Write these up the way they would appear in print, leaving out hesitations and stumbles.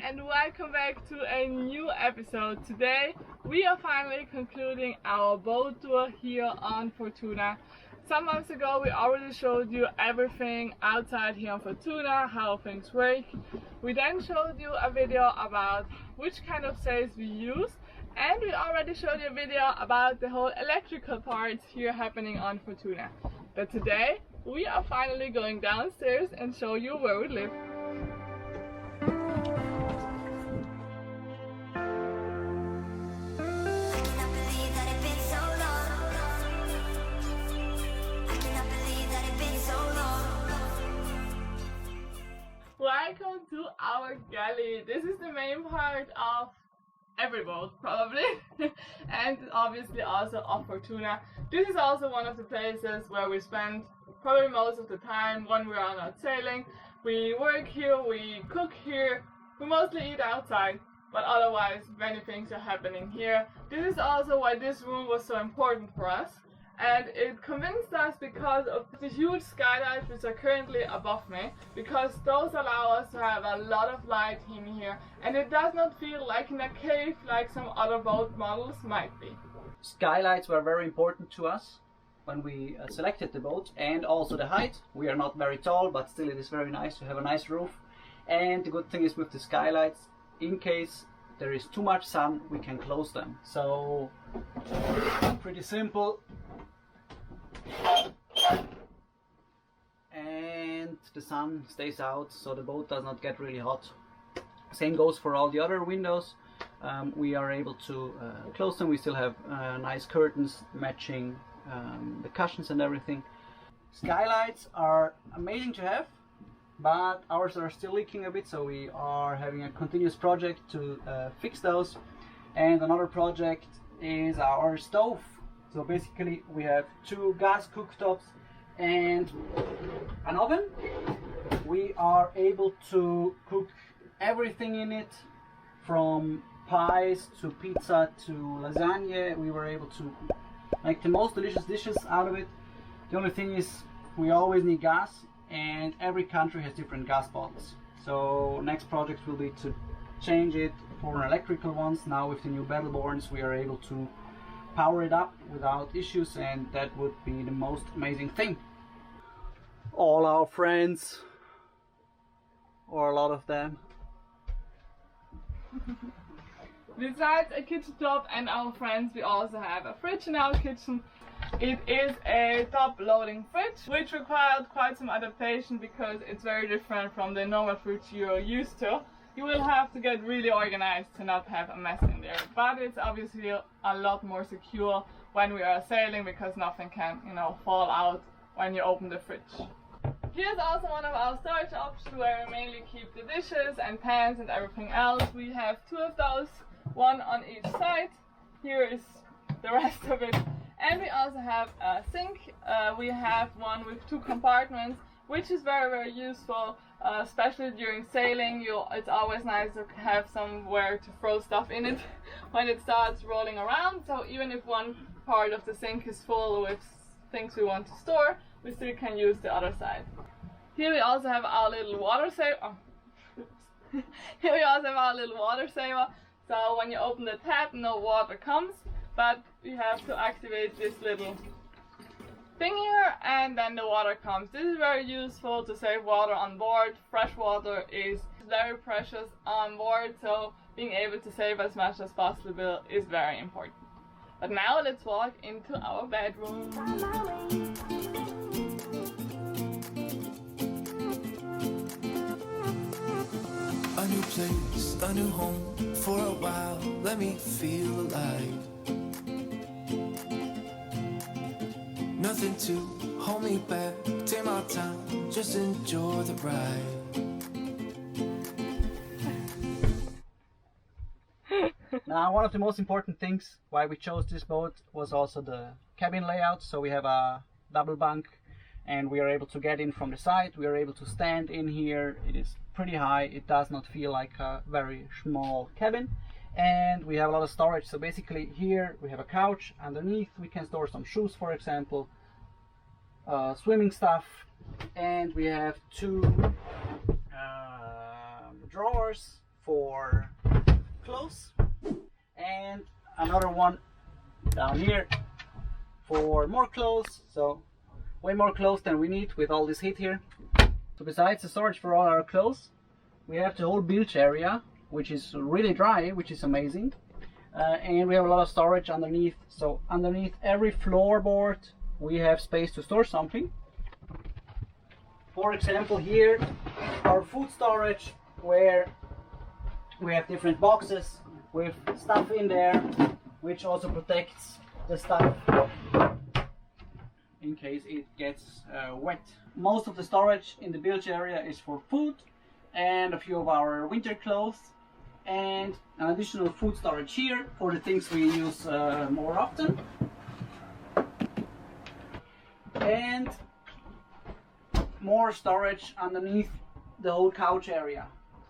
and welcome back to a new episode. Today we are finally concluding our boat tour here on ForTuna. Some months ago we already showed you everything outside here on ForTuna, how things work. We then showed you a video about which kind of sails we use, and we already showed you a video about the whole electrical parts here happening on ForTuna. But today we are finally going downstairs and show you where we live. Welcome to our galley. This is the main part of every boat probably and obviously also of ForTuna. This is also one of the places where we spend probably most of the time when we are not sailing. We work here, we cook here, we mostly eat outside, but otherwise many things are happening here. This is also why this room was so important for us, and it convinced us because of the huge skylights which are currently above me, because those allow us to have a lot of light in here and it does not feel like in a cave like some other boat models might be. Skylights were very important to us when we selected the boat, and also the height. We are not very tall, but still it is very nice to have a nice roof. And the good thing is with the skylights, in case there is too much sun, we can close them. So pretty simple. And the sun stays out, so the boat does not get really hot. Same goes for all the other windows. We are able to close them. We still have nice curtains matching the cushions and everything. Skylights are amazing to have, but ours are still leaking a bit, so we are having a continuous project to fix those. And another project is our stove. So basically we have 2 gas cooktops and an oven. We are able to cook everything in it, from pies to pizza to lasagna. We were able to make the most delicious dishes out of it. The only thing is we always need gas, and every country has different gas bottles. So next project will be to change it for an electrical ones. Now with the new Battleborns we are able to power it up without issues, and that would be the most amazing thing. All our friends, or a lot of them. Besides a kitchen top and our friends, we also have a fridge in our kitchen. It is a top loading fridge, which required quite some adaptation because it's very different from the normal fridge you're used to. You will have to get really organized to not have a mess in there, but it's obviously a lot more secure when we are sailing, because nothing can, fall out when you open the fridge. Here's also one of our storage options where we mainly keep the dishes and pans and everything else. We have 2 of those, one on each side. Here is the rest of it. And we also have a sink. We have one with 2 compartments, which is very, very useful, especially during sailing. It's always nice to have somewhere to throw stuff in it when it starts rolling around. So even if one part of the sink is full with things we want to store, we still can use the other side. Here we also have our little water saver. Here we also have our little water saver. So when you open the tap, no water comes, but you have to activate this little thing here and then the water comes. This is very useful to save water on board. Fresh water is very precious on board, so being able to save as much as possible is very important. But now let's walk into our bedroom. A new place, a new home, for a while, let me feel alive. Nothing to hold me back, take my time, just enjoy the ride. Now, one of the most important things why we chose this boat was also the cabin layout. So we have a double bunk and we are able to get in from the side. We are able to stand in here. It is pretty high. It does not feel like a very small cabin. And we have a lot of storage. So basically here we have a couch. Underneath we can store some shoes, for example, swimming stuff. And we have 2 drawers for clothes, and another one down here for more clothes, so way more clothes than we need with all this heat here. So besides the storage for all our clothes, we have the whole bilge area, which is really dry, which is amazing, and we have a lot of storage underneath. So underneath every floorboard we have space to store something. For example, here our food storage, where we have different boxes with stuff in there, which also protects the stuff in case it gets wet. Most of the storage in the bilge area is for food and a few of our winter clothes, and an additional food storage here for the things we use more often. And more storage underneath the whole couch area.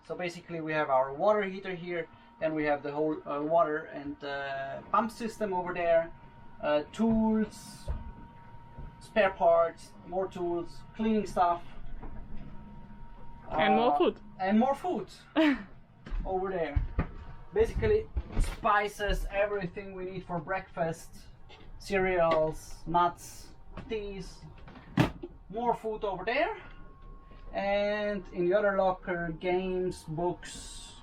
So basically we have our water heater here, then we have the whole water and pump system over there, tools, spare parts, more tools, cleaning stuff, and more food. And more food over there. Basically spices, everything we need for breakfast, cereals, nuts, teas. More food over there, and in the other locker, games, books,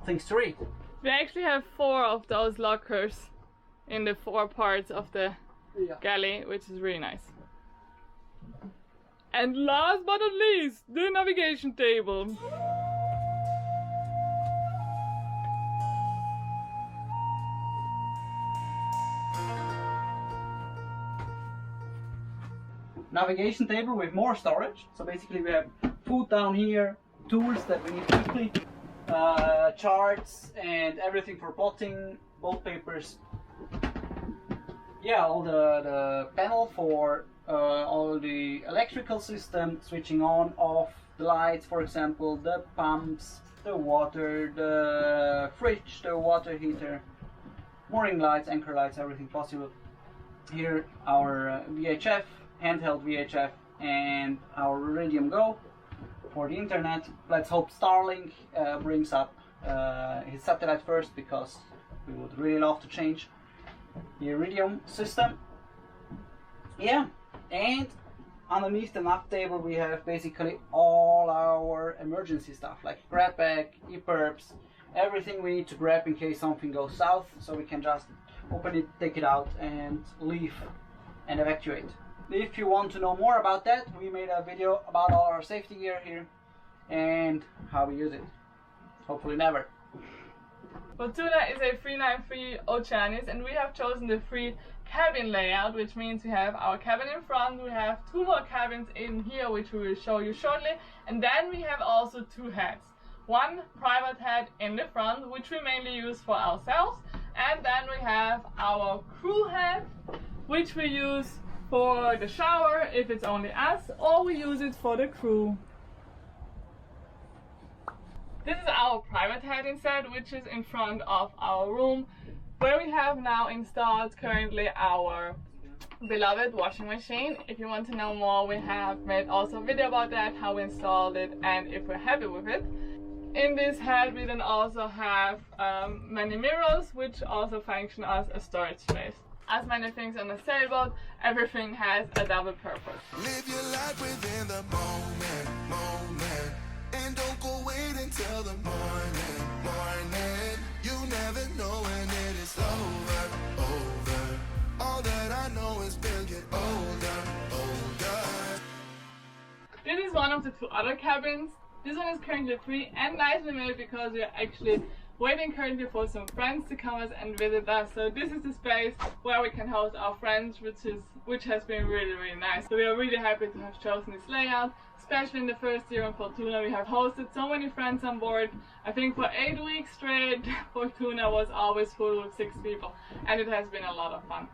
things to read. We actually have 4 of those lockers in the 4 parts of the galley, which is really nice. And last but not least, the navigation table. Navigation table with more storage. So basically we have food down here, tools that we need quickly, charts and everything for plotting, boat papers. Yeah, all the panel for all the electrical system, switching on, off, the lights, for example, the pumps, the water, the fridge, the water heater, mooring lights, anchor lights, everything possible. Here our VHF, handheld VHF, and our Iridium Go for the internet. Let's hope Starlink brings up his satellite first, because we would really love to change the Iridium system. Yeah, and underneath the nav table we have basically all our emergency stuff, like grab bag, EPIRBs, everything we need to grab in case something goes south, so we can just open it, take it out and leave and evacuate. If you want to know more about that, we made a video about all our safety gear here and how we use it. Hopefully never. ForTuna is a 393 Oceanis, and we have chosen the 3 cabin layout, which means we have our cabin in front, we have 2 more cabins in here, which we will show you shortly, and then we have also 2 heads. One private head in the front, which we mainly use for ourselves, and then we have our crew head, which we use for the shower if it's only us, or we use it for the crew. This is our private head instead, which is in front of our room, where we have now installed currently our beloved washing machine. If you want to know more, we have made also a video about that, how we installed it and if we're happy with it. In this head we then also have many mirrors, which also function as a storage space. As many things on a sailboat, everything has a double purpose. Live your life within the moment, moment. And don't go wait until the morning, morning. You never know when it is over, over. All that I know is we'll get older, older. This is one of the 2 other cabins. This one is currently free and nicely made because we are actually waiting currently for some friends to come and visit us. So this is the space where we can host our friends, which has been really, really nice. So we are really happy to have chosen this layout, especially in the first year on ForTuna. We have hosted so many friends on board. I think for 8 weeks straight, ForTuna was always full with 6 people, and it has been a lot of fun.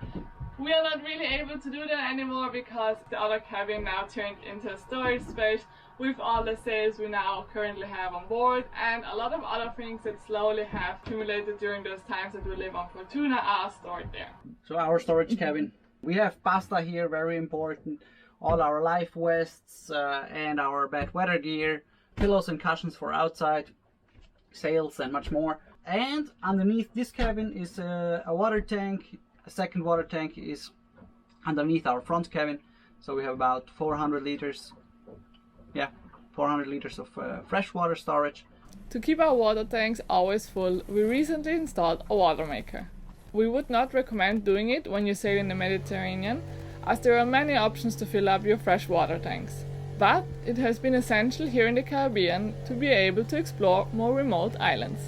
We are not really able to do that anymore because the other cabin now turned into a storage space with all the sails we now currently have on board, and a lot of other things that slowly have accumulated during those times that we live on ForTuna are stored there. So our storage cabin. We have pasta here, very important. All our life vests and our bad weather gear, pillows and cushions for outside, sails and much more. And underneath this cabin is a water tank. A second water tank is underneath our front cabin, so we have about 400 liters. Yeah, 400 liters of freshwater storage. To keep our water tanks always full, we recently installed a water maker. We would not recommend doing it when you sail in the Mediterranean, as there are many options to fill up your fresh water tanks. But it has been essential here in the Caribbean to be able to explore more remote islands.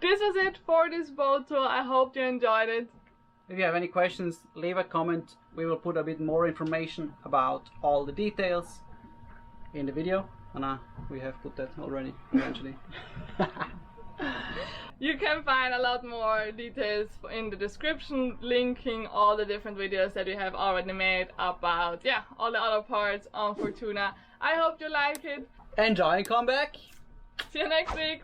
This was it for this boat tour. I hope you enjoyed it. If you have any questions, leave a comment. We will put a bit more information about all the details in the video. And we have put that already, eventually. You can find a lot more details in the description, linking all the different videos that we have already made about, yeah, all the other parts on ForTuna. I hope you like it. Enjoy and come back. See you next week.